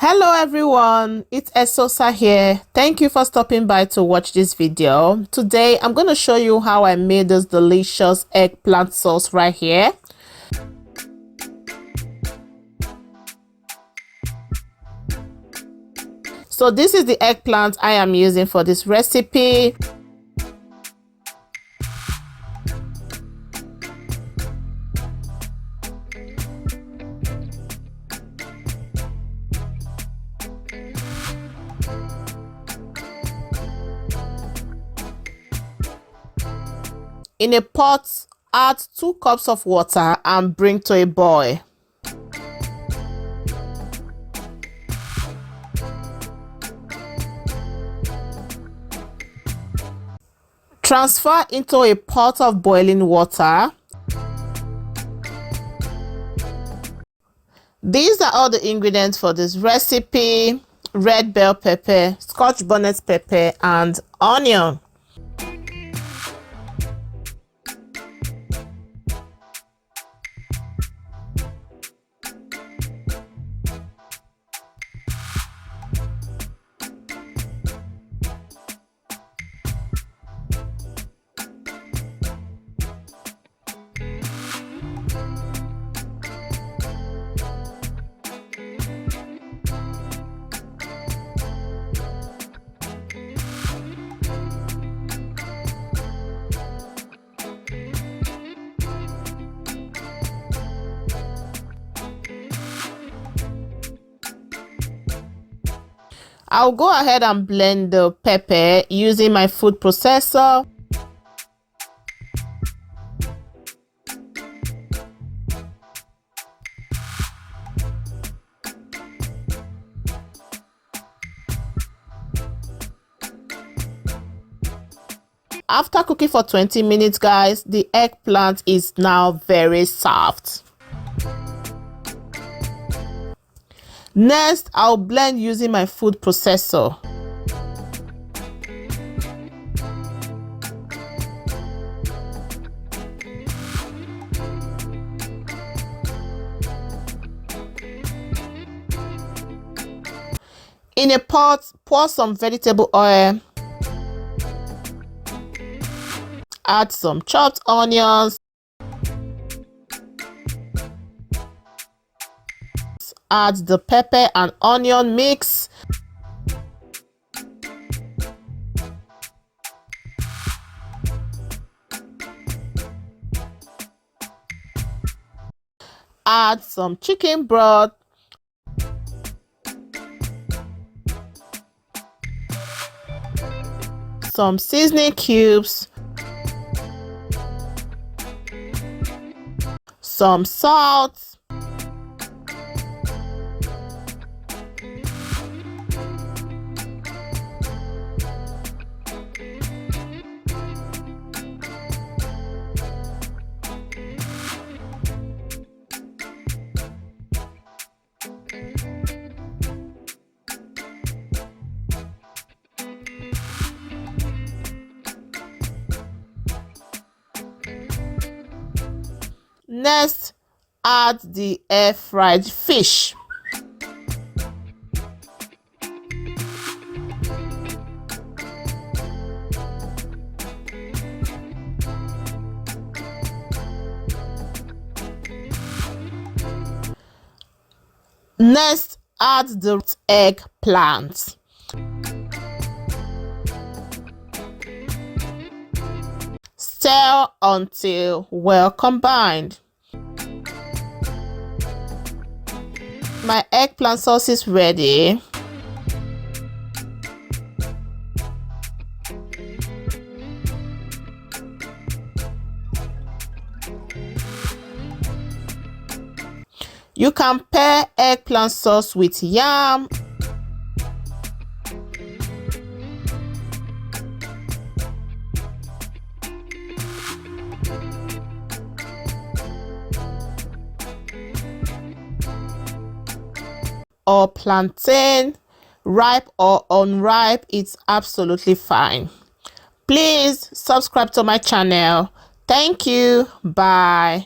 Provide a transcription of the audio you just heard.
Hello everyone, it's Esosa here. Thank you for stopping by to watch this video. Today I'm going to show you how I made this delicious eggplant sauce right here. So this is the eggplant I am using for this recipe. In a pot, add 2 cups of water and bring to a boil. Transfer into a pot of boiling water. These are all the ingredients for this recipe: red bell pepper, scotch bonnet pepper, and onion. I'll go ahead and blend the pepper using my food processor. After cooking for 20 minutes, guys, the eggplant is now very soft. Next, I'll blend using my food processor. In a pot, pour some vegetable oil. Add some chopped onions. Add the pepper and onion mix. Add some chicken broth. Some seasoning cubes. Some salt. Next, add the air-fried fish. Next, add the eggplant. Stir until well combined. My eggplant sauce is ready. You can pair eggplant sauce with yam, or plantain, ripe or unripe, it's absolutely fine. Please subscribe to my channel. Thank you. Bye.